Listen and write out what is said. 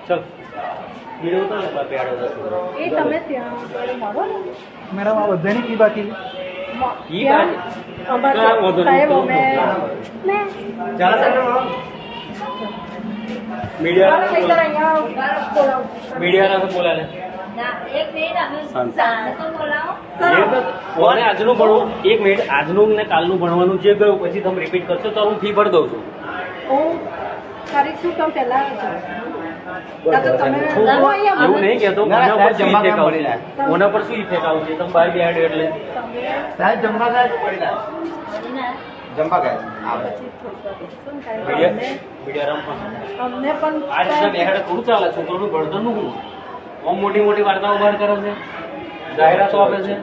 चल वीडियो तो पेड़ એ તમે ત્યાં મળો ને મેડમ આ બધાની ફી બાકી છે સાહેબ અમે मीडिया અહીંયા मीडिया ना बोला ले એક મિનિટ અમે તો બોલાવો કોને આજનું ભણવું 1 મિનિટ આજનું ને કાલનું ભણવાનું જે ગયું પછી તમે રિપીટ કરશો તો હું ફી ભરી દઉં છું હું કરીશું તો પહેલા એવું નહીં કહેતો કોના પર શું ઇફેક્ટ આવશે કોના પર શું ઇફેક્ટ આવશે તમે બહાર બેહાડ્યો એટલે સાહેબ જમવા સાહેબ જમવા ગયા મીડિયા રમવા અમને પણ આ રીતના બેહાડે થોડું ચાલે છોકરોનું ભણતરનું શું આમ મોટી મોટી વાર્તાઓ બહાર કરે છે જાહેરાતો આપે છે